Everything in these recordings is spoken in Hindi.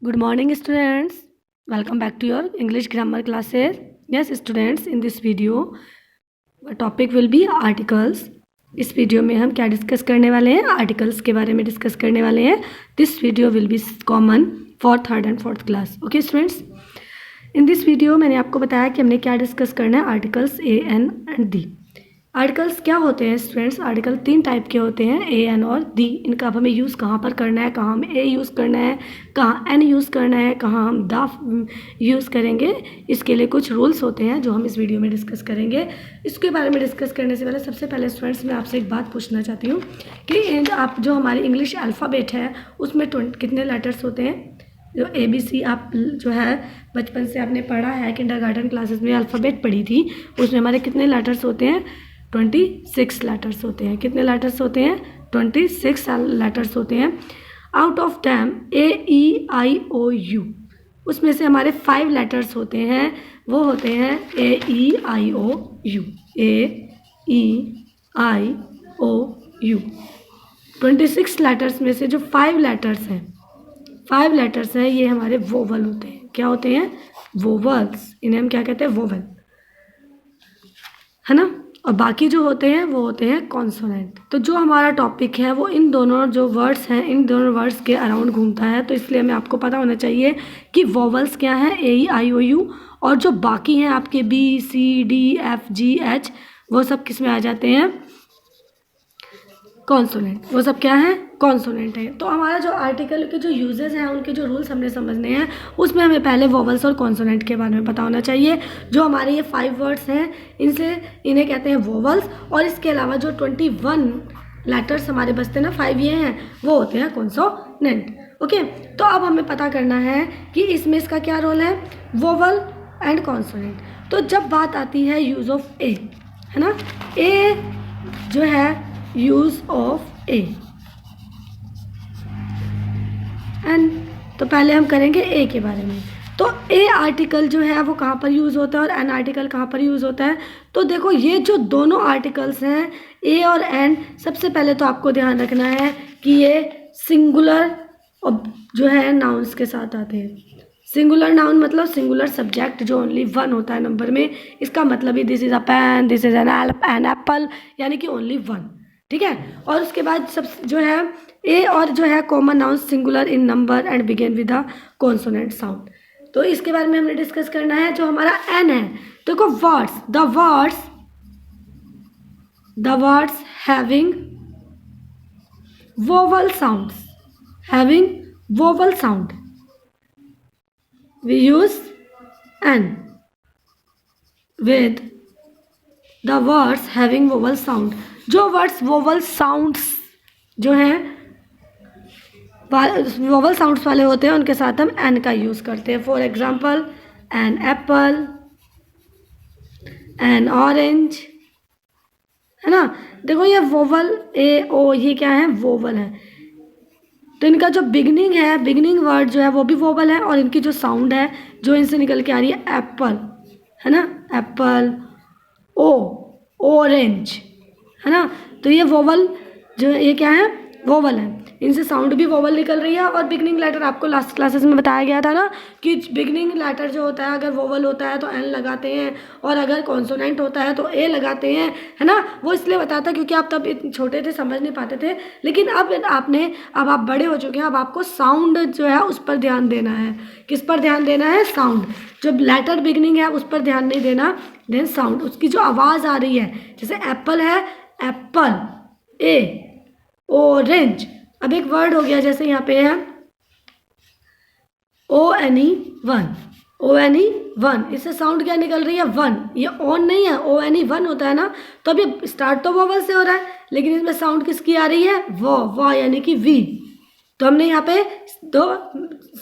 Good morning, students. Welcome back to your English grammar classes. Yes, students, in this video, our topic will be articles. इस वीडियो में हम क्या डिस्कस करने वाले हैं? आर्टिकल्स के बारे में डिस्कस करने वाले हैं. This video will be common for third and fourth class. Okay students, in this video मैंने आपको बताया कि हमने क्या डिस्कस करना है. Articles a an and the. Articles क्या होते हैं स्टूडेंट्स? आर्टिकल 3 टाइप के होते हैं, ए एन और दी. इनका अब हमें यूज़ कहाँ पर करना है, कहाँ हम ए यूज़ करना है, कहाँ एन यूज़ करना है, कहाँ हम द यूज़ करेंगे. इसके लिए कुछ रूल्स होते हैं जो हम इस वीडियो में डिस्कस करेंगे. इसके बारे में डिस्कस करने से पहले सबसे पहले स्टूडेंट्स मैं आपसे एक बात पूछना चाहती हूँ कि आप जो हमारी इंग्लिश अल्फ़ाबेट है उसमें कितने लेटर्स होते हैं? जो ABC आप जो है बचपन से आपने पढ़ा है, किंडरगार्टन क्लासेस में अल्फ़ाबेट पढ़ी थी, उसमें हमारे कितने लेटर्स होते हैं? 26 लेटर्स होते हैं. कितने लेटर्स होते हैं? 26 लेटर्स होते हैं. आउट ऑफ दैम AEIOU, उसमें से हमारे 5 लेटर्स होते हैं. वो होते हैं AEIOU. AEIOU 26 लेटर्स में से जो 5 लेटर्स हैं ये हमारे वोवल होते हैं. क्या होते हैं? वोवल्स. इन्हें हम क्या कहते हैं? वोवल, है ना. और बाकी जो होते हैं वो होते हैं कॉन्सोनेंट. तो जो हमारा टॉपिक है वो इन दोनों जो वर्ड्स हैं इन दोनों वर्ड्स के अराउंड घूमता है. तो इसलिए हमें आपको पता होना चाहिए कि वोवल्स क्या हैं, AEIOU, और जो बाकी हैं आपके BCDFGH वो सब किस में आ जाते हैं? कॉन्सोनेंट. वो सब क्या है? कॉन्सोनेंट है. तो हमारा जो आर्टिकल के जो यूजेस हैं उनके जो रूल्स हमने समझने हैं उसमें हमें पहले वोवल्स और कॉन्सोनेंट के बारे में पता होना चाहिए. जो हमारे ये 5 वर्ड्स हैं इन्हें कहते हैं वोवल्स. और इसके अलावा जो 21 लेटर्स हमारे बचते हैं ना, 5 ये हैं, वो होते हैं कॉन्सोनेंट. ओके, तो अब हमें पता करना है कि इसमें इसका क्या रोल है, वोवल एंड कॉन्सोनेंट. तो जब बात आती है यूज ऑफ ए, है ना, ए जो है यूज ऑफ ए एंड, तो पहले हम करेंगे ए के बारे में. तो ए आर्टिकल जो है वो कहाँ पर यूज़ होता है और एन आर्टिकल कहाँ पर यूज़ होता है? तो देखो ये जो दोनों आर्टिकल्स हैं ए और एन, सबसे पहले तो आपको ध्यान रखना है कि ये सिंगुलर जो है नाउन्स के साथ आते हैं. सिंगुलर नाउन मतलब सिंगुलर सब्जेक्ट जो ओनली 1 होता है नंबर में. इसका मतलब ही this is a pen, this is an apple, यानी कि ओनली 1. ठीक है. और उसके बाद सब जो है ए और जो है common noun singular in number and begin with the consonant sound. तो इसके बारे में हमने डिस्कस करना है. जो हमारा एन है, देखो the words having vowel sound we use an with the words having vowel sound. जो वर्ड्स वोवल साउंड्स जो हैं वोवल साउंड्स वाले होते हैं उनके साथ हम एन का यूज़ करते हैं. For example an apple, an orange, है ना. देखो ये वोवल ए ओ ये क्या है? वोवल है. तो इनका जो बिगनिंग वर्ड जो है वो भी वोवल है, और इनकी जो साउंड है जो इनसे निकल के आ रही है एप्पल, है ना, एप्पल, ऑरेंज, है ना. तो ये वोवल जो ये क्या है? वोवल है. इनसे साउंड भी वोवल निकल रही है. और बिगनिंग लेटर आपको लास्ट क्लासेस में बताया गया था ना कि बिगनिंग लेटर जो होता है अगर वोवल होता है तो एन लगाते हैं, और अगर कॉन्सोनेंट होता है तो ए लगाते हैं, है ना. वो इसलिए बताता क्योंकि आप तब इतने छोटे थे, समझ नहीं पाते थे. लेकिन अब आप बड़े हो चुके हैं, अब आपको साउंड जो है उस पर ध्यान देना है. किस पर ध्यान देना है? साउंड. जो लेटर बिगनिंग है उस पर ध्यान नहीं देना, देन साउंड, उसकी जो आवाज़ आ रही है. जैसे एप्पल है, एप्पल, ए, ऑरेंज. अब एक वर्ड हो गया जैसे यहाँ पे है ONE1. इससे साउंड क्या निकल रही है? 1. ये ऑन नहीं है, ONE1 होता है ना. तो अभी स्टार्ट तो वोवल से हो रहा है, लेकिन इसमें साउंड किसकी आ रही है? वा, यानी कि वी. तो हमने यहाँ पे दो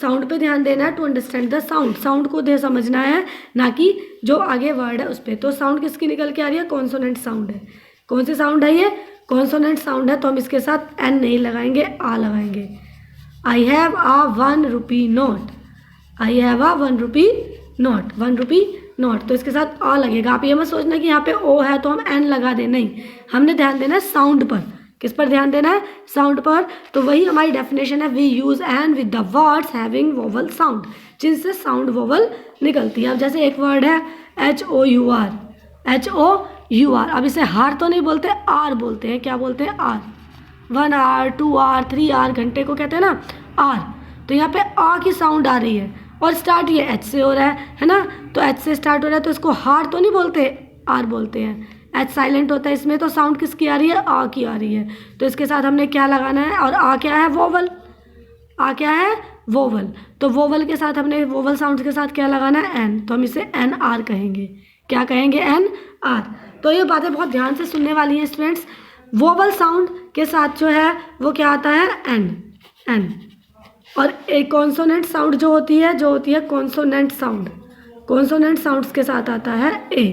साउंड पे ध्यान देना है टू अंडरस्टैंड द साउंड को समझना है, ना कि जो आगे वर्ड है उस पर. तो साउंड किसकी निकल के आ रही है? कॉन्सोनेंट साउंड है. कौन सी साउंड है ये? कॉन्सोनेंट साउंड है. तो हम इसके साथ एन नहीं लगाएंगे, आ लगाएंगे. I have a 1 rupee note. I have a 1 rupee note. 1 rupee note. तो इसके साथ आ लगेगा. आप ये मत सोचना कि यहाँ पे ओ है तो हम एन लगा दें, नहीं. हमने ध्यान देना है साउंड पर किस पर ध्यान देना है? साउंड पर। तो वही हमारी डेफिनेशन है, we use an with the words having vowel sound, जिनसे साउंड वोवल निकलती है। अब जैसे एक वर्ड है HOUR, HOUR, अब इसे हार तो नहीं बोलते, आर बोलते हैं। क्या बोलते हैं? आर। 1 आवर, 2 आवर, 3 आवर, घंटे को कहते हैं ना आर। तो यहाँ पे आ की साउंड आ रही है और स्टार्ट ये एच से हो रहा है ना, तो एच से स्टार्ट हो रहा है, तो इसको हार तो नहीं बोलते, आर बोलते हैं। एच साइलेंट होता है इसमें, तो साउंड किसकी आ रही है? आ की आ रही है। तो इसके साथ हमने क्या लगाना है? और आ क्या है? वोवल। आ क्या है? वोवल। तो वोवल के साथ हमने, वोवल साउंड के साथ क्या लगाना है? एन। तो हम इसे NR कहेंगे। क्या कहेंगे? NR। तो ये बातें बहुत ध्यान से सुनने वाली हैं स्टूडेंट्स। वोवल साउंड के साथ जो है वो क्या आता है? एन। और एक कॉन्सोनेंट साउंड जो होती है कॉन्सोनेंट साउंड, कॉन्सोनेंट साउंड्स के साथ आता है ए।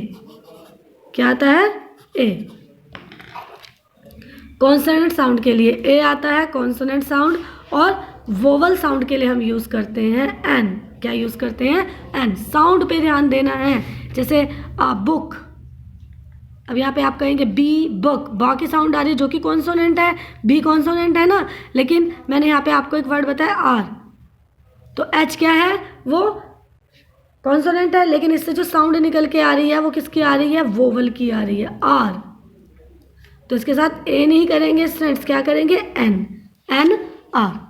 क्या आता है? ए। कॉन्सोनेंट साउंड के लिए ए आता है, कॉन्सोनेंट साउंड। और वोवल साउंड के लिए हम यूज़ करते हैं एन। क्या यूज़ करते हैं? एन। साउंड पे ध्यान देना है। जैसे बुक, अब यहाँ पे आप कहेंगे बी, बुक, बा की साउंड आ रही है जो कि कॉन्सोनेंट है, बी कॉन्सोनेंट है ना, लेकिन मैंने यहाँ पे आपको एक वर्ड बताया आर, तो एच क्या है? वो कॉन्सोनेंट है, लेकिन इससे जो साउंड निकल के आ रही है वो किसकी आ रही है? वोवल की आ रही है, आर। तो इसके साथ ए नहीं करेंगे स्टूडेंट्स, क्या करेंगे? An R.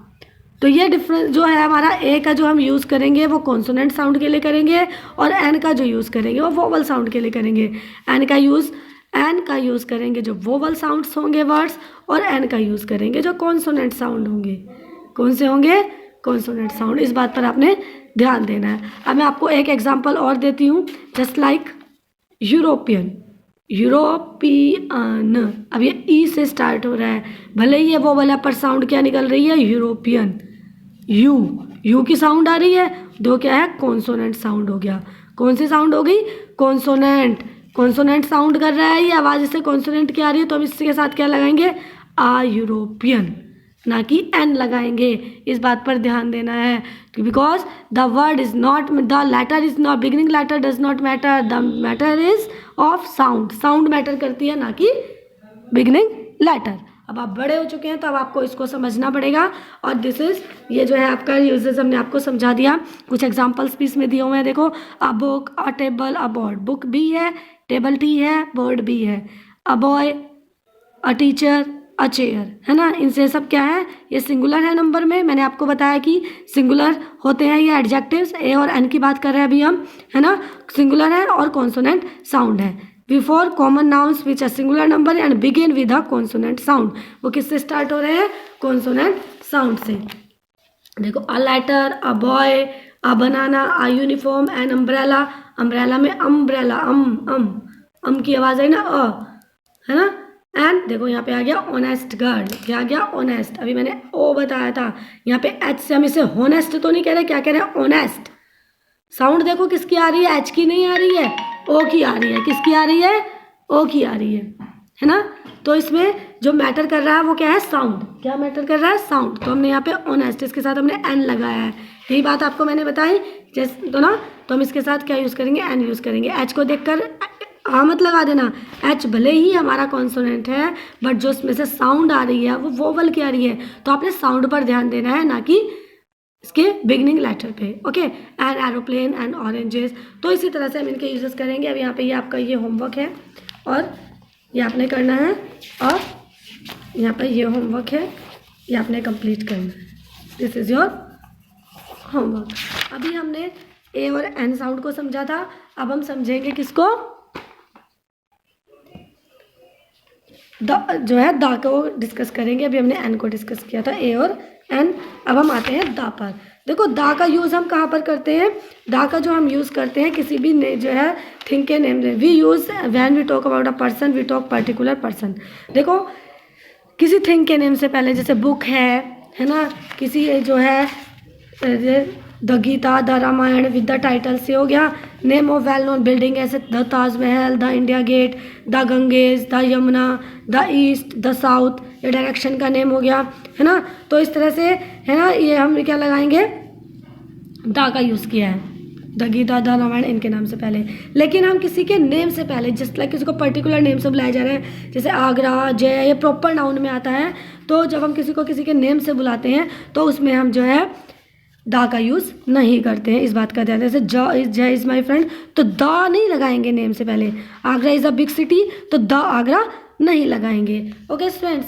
तो ये डिफरेंस जो है हमारा, ए का जो हम यूज़ करेंगे वो कॉन्सोनेंट साउंड के लिए करेंगे, और एन का जो यूज़ करेंगे वो वोवल साउंड के लिए करेंगे। एन का यूज़ करेंगे जो वोवल साउंड्स होंगे वर्ड्स, और एन का यूज़ करेंगे जो कॉन्सोनेंट साउंड होंगे। कौन से होंगे? Consonant sound. इस बात पर आपने ध्यान देना है। अब मैं आपको एक एग्जांपल और देती हूँ, जस्ट लाइक यूरोपियन। अब ये ई से स्टार्ट हो रहा है, भले ही ये वोवल है पर साउंड क्या निकल रही है? यूरोपियन। यू की साउंड आ रही है, दो क्या है? कॉन्सोनेंट साउंड हो गया। कौन सी साउंड हो गई? कॉन्सोनेंट साउंड कर रहा है ये आवाज़, इससे कॉन्सोनेंट क्या आ रही है, तो हम इसके साथ क्या लगाएंगे? आ यूरोपियन, ना कि एन लगाएंगे। इस बात पर ध्यान देना है, because the word is not, the letter is not, beginning letter does not matter, the matter is of sound. Sound matter करती है, ना कि बिगिनिंग लेटर। अब आप बड़े हो चुके हैं तो अब आपको इसको समझना पड़ेगा। और दिस इज, ये जो है आपका यूजेस हमने आपको समझा दिया। कुछ एग्जांपल्स भी इसमें दिए हुए हैं, देखो, a book, a table, a board. Book भी है, टेबल टी है, बोर्ड भी है। अ boy, a teacher, a chair, है ना। इनसे सब क्या है? ये सिंगुलर है नंबर में। मैंने आपको बताया कि सिंगुलर होते हैं ये एडजेक्टिव्स। ए और एन की बात कर रहे हैं अभी हम, है ना। सिंगुलर है और कॉन्सोनेंट साउंड है। Before common nouns which are singular number and begin with a consonant sound. वो किससे स्टार्ट हो रहे हैं? कॉन्सोनेंट साउंड से। देखो, a letter, a boy, a banana, a uniform, an umbrella. Umbrella में अम्ब्रेला, अम की आवाज़ है ना, है ना। एंड देखो यहाँ पे आ गया ऑनेस्ट गर्ल। क्या आ गया? ऑनेस्ट। अभी मैंने ओ बताया था, यहाँ पे एच से हम इसे होनेस्ट तो नहीं कह रहे, क्या कह रहे हैं? ऑनेस्ट। साउंड देखो किसकी आ रही है? एच की नहीं आ रही है, ओ की आ रही है। किसकी आ रही है? ओ की आ रही है ना। तो इसमें जो मैटर कर रहा है वो क्या है? साउंड। क्या मैटर कर रहा है? साउंड। तो हमने यहाँ पे ऑनेस्ट, इसके साथ हमने एन लगाया है। यही बात आपको मैंने बताई जैसे, तो ना, तो हम इसके साथ क्या यूज़ करेंगे? एन यूज़ करेंगे। एच को देखकर आ मत लगा देना। एच भले ही हमारा कॉन्सोनेंट है, बट जो इसमें से साउंड आ रही है वो वोवल की आ रही है, तो आपने साउंड पर ध्यान देना है, ना कि इसके बिगनिंग लेटर पे। Okay. And aeroplane, and oranges. तो इसी तरह से हम इनके यूजेस करेंगे। अब यहाँ पे ये आपका ये होमवर्क है और ये आपने करना है, और यहाँ पर ये होमवर्क है, ये आपने कंप्लीट करना है। This is your homework. अभी हमने ए और एन साउंड को समझा था, अब हम समझेंगे किसको? द जो है दा को डिस्कस करेंगे। अभी हमने एन को डिस्कस किया था, ए और एन। अब हम आते हैं दा पर। देखो, दा का यूज़ हम कहाँ पर करते हैं? दा का जो हम यूज़ करते हैं किसी भी जो है थिंग के नेम में। We use when we talk about a person, we talk particular person. देखो, किसी थिंग के नेम से पहले, जैसे बुक है ना, किसी जो है the Gita, the Ramayan with the title से हो गया। Name of well known building, ऐसे the Taj Mahal, the India gate, the Ganges, the Yamuna, the east, the south, ये डायरेक्शन का नेम हो गया, है ना। तो इस तरह से, है ना, ये हम क्या लगाएंगे? दा का यूज़ किया है। द गीता, द रामायण इनके नाम से पहले। लेकिन हम किसी के नेम से पहले, जिस लाइक किसी को पर्टिकुलर नेम से बुलाया जा रहा है, जैसे आगरा, जय, ये प्रॉपर नाउन में आता है। तो जब हम किसी को किसी के नेम से बुलाते हैं तो उसमें हम जो है दा का यूज़ नहीं करते हैं। इस बात का ध्यान, जैसे जय इज़ माई फ्रेंड, तो दा नहीं लगाएंगे नेम से पहले। Agra is a big city, तो द आगरा नहीं लगाएंगे। ओके स्टूडेंट्स,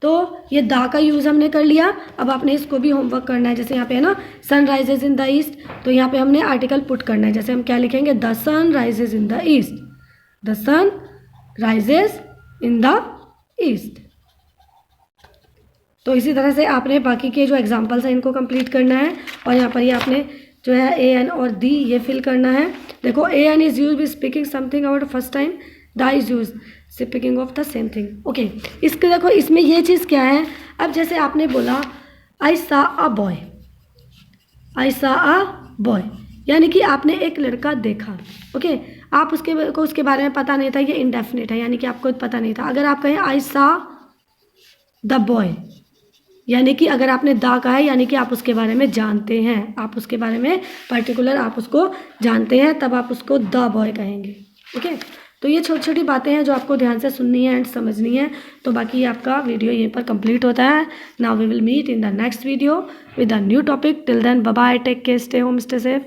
तो ये दा का यूज़ हमने कर लिया। अब आपने इसको भी होमवर्क करना है। जैसे यहाँ पे है ना sun rises in the east, तो यहाँ पे हमने आर्टिकल पुट करना है। जैसे हम क्या लिखेंगे, the sun rises in the east, the sun rises in the east. तो इसी तरह से आपने बाकी के जो एग्जाम्पल्स हैं इनको कंप्लीट करना है। और यहाँ पर ये आपने जो है ए एन और दी ये फिल करना है। देखो, a an is use with speaking something about first time, the is use speaking of the same thing. Okay, इसके देखो इसमें ये चीज़ क्या है। अब जैसे आपने बोला आई सा अ बॉय, आई सा अ बॉय, यानी कि आपने एक लड़का देखा। ओके, आप उसके बारे में पता नहीं था, ये इंडेफिनिट है, यानी कि आपको पता नहीं था। अगर आप कहें आई सा द बॉय, यानी कि अगर आपने दा कहा है यानी कि आप उसके बारे में जानते हैं, आप उसके बारे में पर्टिकुलर आप उसको जानते हैं, तब आप उसको द बॉय कहेंगे। ओके, तो ये छोटी छोटी बातें हैं जो आपको ध्यान से सुननी है एंड समझनी है। तो बाकी आपका वीडियो यहीं पर कंप्लीट होता है। Now we will meet in the next video with a new topic. Till then bye bye, take care, stay home, stay safe.